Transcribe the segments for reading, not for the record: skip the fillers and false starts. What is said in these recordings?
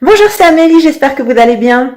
Bonjour, c'est Amélie, j'espère que vous allez bien.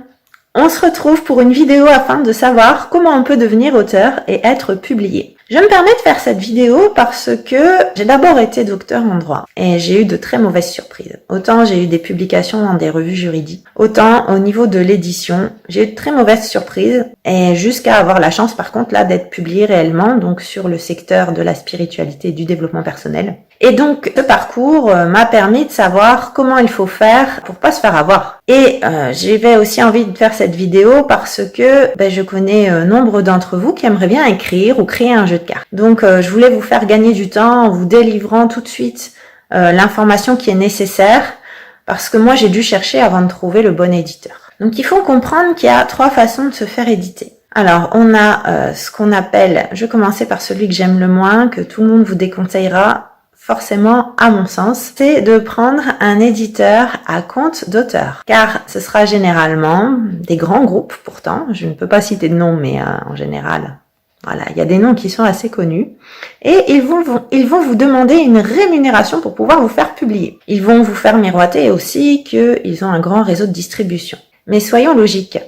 On se retrouve pour une vidéo afin de savoir comment on peut devenir auteur et être publié. Je me permets de faire cette vidéo parce que j'ai d'abord été docteur en droit et j'ai eu de très mauvaises surprises. Autant j'ai eu des publications dans des revues juridiques, autant au niveau de l'édition, j'ai eu de très mauvaises surprises et jusqu'à avoir la chance par contre là d'être publié réellement, donc sur le secteur de la spiritualité et du développement personnel. Et donc ce parcours m'a permis de savoir comment il faut faire pour pas se faire avoir. Et j'avais aussi envie de faire cette vidéo parce que je connais nombre d'entre vous qui aimeraient bien écrire ou créer un jeu de cartes. Donc je voulais vous faire gagner du temps en vous délivrant tout de suite l'information qui est nécessaire parce que moi j'ai dû chercher avant de trouver le bon éditeur. Donc il faut comprendre qu'il y a 3 façons de se faire éditer. Alors on a ce qu'on appelle, je vais commencer par celui que j'aime le moins, que tout le monde vous déconseillera forcément à mon sens, c'est de prendre un éditeur à compte d'auteur. Car ce sera généralement des grands groupes pourtant, je ne peux pas citer de nom mais en général, voilà, il y a des noms qui sont assez connus. Et ils vont vous demander une rémunération pour pouvoir vous faire publier. Ils vont vous faire miroiter aussi qu'ils ont un grand réseau de distribution. Mais soyons logiques.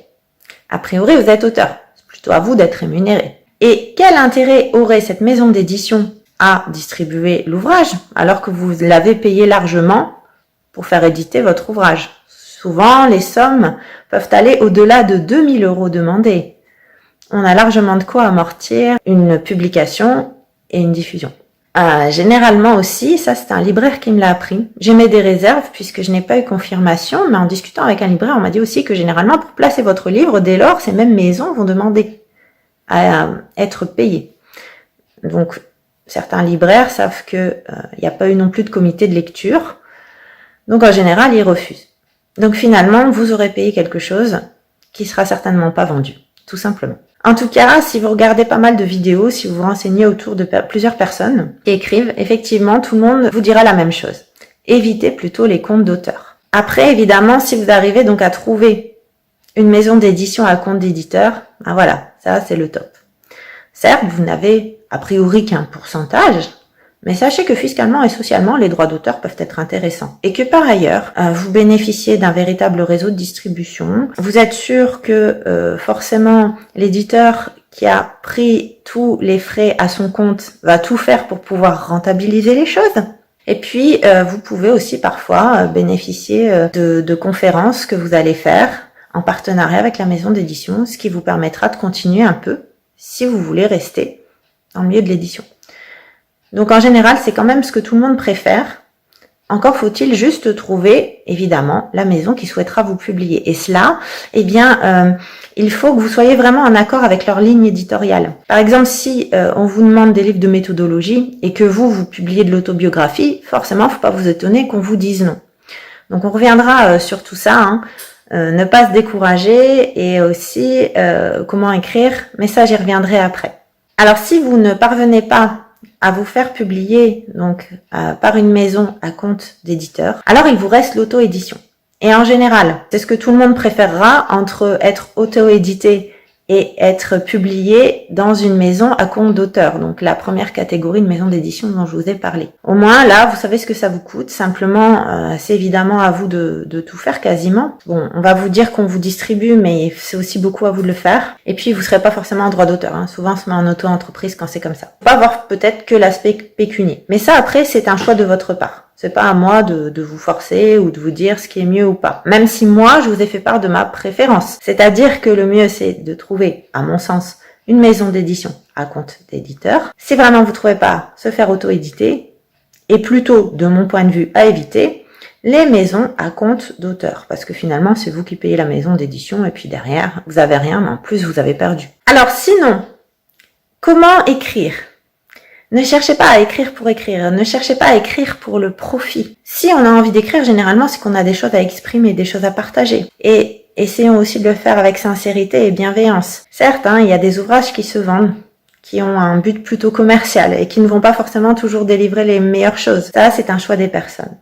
A priori, vous êtes auteur. C'est plutôt à vous d'être rémunéré. Et quel intérêt aurait cette maison d'édition à distribuer l'ouvrage alors que vous l'avez payé largement pour faire éditer votre ouvrage? Souvent, les sommes peuvent aller au-delà de 2 000 € demandés. On a largement de quoi amortir une publication et une diffusion. Généralement aussi, ça c'est un libraire qui me l'a appris. J'émets des réserves puisque je n'ai pas eu confirmation, mais en discutant avec un libraire, on m'a dit aussi que généralement pour placer votre livre, dès lors, ces mêmes maisons vont demander à être payées. Donc, certains libraires savent que il n'y a pas eu non plus de comité de lecture. Donc en général, ils refusent. Donc finalement, vous aurez payé quelque chose qui sera certainement pas vendu, tout simplement. En tout cas, si vous regardez pas mal de vidéos, si vous vous renseignez autour de plusieurs personnes qui écrivent, effectivement, tout le monde vous dira la même chose. Évitez plutôt les comptes d'auteur. Après, évidemment, si vous arrivez donc à trouver une maison d'édition à compte d'éditeur, voilà, ça c'est le top. Certes, vous n'avez a priori qu'un pourcentage, mais sachez que fiscalement et socialement, les droits d'auteur peuvent être intéressants. Et que par ailleurs, vous bénéficiez d'un véritable réseau de distribution. Vous êtes sûr que forcément, l'éditeur qui a pris tous les frais à son compte va tout faire pour pouvoir rentabiliser les choses. Et puis, vous pouvez aussi parfois bénéficier de conférences que vous allez faire en partenariat avec la maison d'édition, ce qui vous permettra de continuer un peu si vous voulez rester dans le milieu de l'édition. Donc en général, c'est quand même ce que tout le monde préfère. Encore faut-il juste trouver, évidemment, la maison qui souhaitera vous publier. Et cela, il faut que vous soyez vraiment en accord avec leur ligne éditoriale. Par exemple, si on vous demande des livres de méthodologie et que vous publiez de l'autobiographie, forcément, il ne faut pas vous étonner qu'on vous dise non. Donc on reviendra sur tout ça, ne pas se décourager et aussi comment écrire, mais ça j'y reviendrai après. Alors si vous ne parvenez pas à vous faire publier donc par une maison à compte d'éditeur, alors il vous reste l'auto-édition. Et en général, c'est ce que tout le monde préférera entre être auto-édité et être publié dans une maison à compte d'auteur, donc la première catégorie de maison d'édition dont je vous ai parlé. Au moins là, vous savez ce que ça vous coûte, simplement c'est évidemment à vous de tout faire quasiment. Bon, on va vous dire qu'on vous distribue, mais c'est aussi beaucoup à vous de le faire. Et puis vous serez pas forcément en droit d'auteur, souvent on se met en auto-entreprise quand c'est comme ça. On va voir peut-être que l'aspect pécunier. Mais ça après, c'est un choix de votre part. C'est pas à moi de vous forcer ou de vous dire ce qui est mieux ou pas. Même si moi, je vous ai fait part de ma préférence. C'est-à-dire que le mieux, c'est de trouver, à mon sens, une maison d'édition à compte d'éditeur. Si vraiment vous trouvez pas, se faire auto-éditer. Et plutôt, de mon point de vue, à éviter les maisons à compte d'auteur. Parce que finalement, c'est vous qui payez la maison d'édition et puis derrière, vous avez rien, mais en plus, vous avez perdu. Alors sinon, comment écrire ? Ne cherchez pas à écrire pour écrire, ne cherchez pas à écrire pour le profit. Si on a envie d'écrire, généralement, c'est qu'on a des choses à exprimer, des choses à partager. Et essayons aussi de le faire avec sincérité et bienveillance. Certes, il y a des ouvrages qui se vendent, qui ont un but plutôt commercial et qui ne vont pas forcément toujours délivrer les meilleures choses. Ça, c'est un choix des personnes.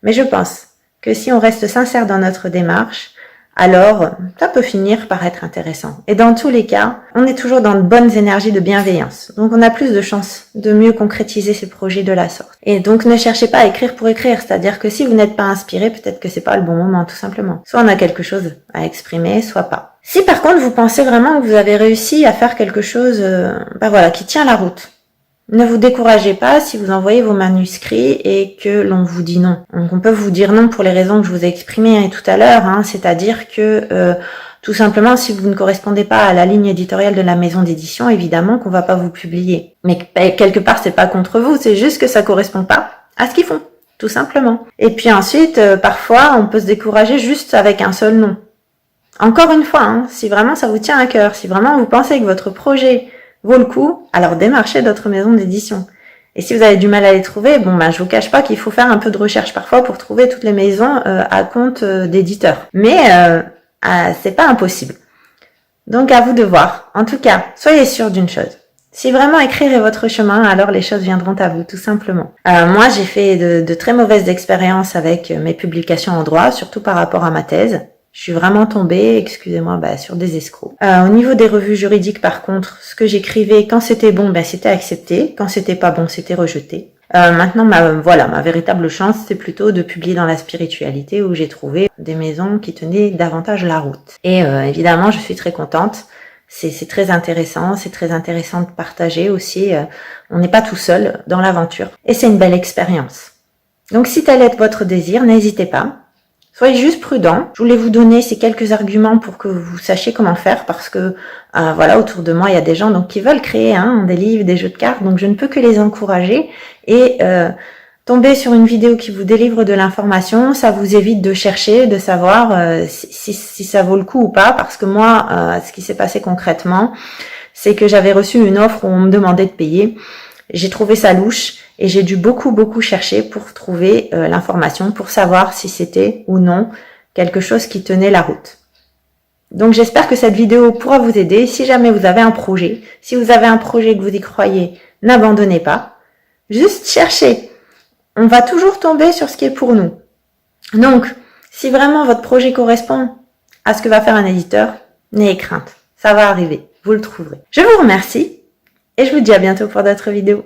Mais je pense que si on reste sincère dans notre démarche, alors ça peut finir par être intéressant. Et dans tous les cas, on est toujours dans de bonnes énergies de bienveillance. Donc on a plus de chances de mieux concrétiser ces projets de la sorte. Et donc ne cherchez pas à écrire pour écrire, c'est-à-dire que si vous n'êtes pas inspiré, peut-être que c'est pas le bon moment, tout simplement. Soit on a quelque chose à exprimer, soit pas. Si par contre vous pensez vraiment que vous avez réussi à faire quelque chose qui tient la route, ne vous découragez pas si vous envoyez vos manuscrits et que l'on vous dit non. Donc on peut vous dire non pour les raisons que je vous ai exprimées tout à l'heure, c'est-à-dire que tout simplement si vous ne correspondez pas à la ligne éditoriale de la maison d'édition, évidemment qu'on va pas vous publier. Mais quelque part c'est pas contre vous, c'est juste que ça correspond pas à ce qu'ils font, tout simplement. Et puis ensuite, parfois on peut se décourager juste avec un seul non. Encore une fois, si vraiment ça vous tient à cœur, si vraiment vous pensez que votre projet vaut le coup, alors démarchez d'autres maisons d'édition. Et si vous avez du mal à les trouver, je vous cache pas qu'il faut faire un peu de recherche parfois pour trouver toutes les maisons à compte d'éditeurs. Mais c'est pas impossible. Donc à vous de voir. En tout cas, soyez sûr d'une chose. Si vraiment écrire est votre chemin, alors les choses viendront à vous, tout simplement. Moi, j'ai fait de très mauvaises expériences avec mes publications en droit, surtout par rapport à ma thèse. Je suis vraiment tombée, excusez-moi, sur des escrocs. Au niveau des revues juridiques, par contre, ce que j'écrivais, quand c'était bon, c'était accepté. Quand c'était pas bon, c'était rejeté. Maintenant, ma véritable chance, c'est plutôt de publier dans la spiritualité où j'ai trouvé des maisons qui tenaient davantage la route. Et évidemment, je suis très contente. C'est très intéressant. C'est très intéressant de partager aussi. On n'est pas tout seul dans l'aventure. Et c'est une belle expérience. Donc, si tel est votre désir, n'hésitez pas. Soyez juste prudents. Je voulais vous donner ces quelques arguments pour que vous sachiez comment faire parce que autour de moi, il y a des gens qui veulent créer des livres, des jeux de cartes. Donc, je ne peux que les encourager. Et tomber sur une vidéo qui vous délivre de l'information, ça vous évite de chercher, de savoir si ça vaut le coup ou pas. Parce que moi, ce qui s'est passé concrètement, c'est que j'avais reçu une offre où on me demandait de payer. J'ai trouvé ça louche. Et j'ai dû beaucoup chercher pour trouver l'information, pour savoir si c'était ou non quelque chose qui tenait la route. Donc j'espère que cette vidéo pourra vous aider. Si jamais vous avez un projet, que vous y croyez, n'abandonnez pas. Juste cherchez. On va toujours tomber sur ce qui est pour nous. Donc, si vraiment votre projet correspond à ce que va faire un éditeur, n'ayez crainte. Ça va arriver. Vous le trouverez. Je vous remercie et je vous dis à bientôt pour d'autres vidéos.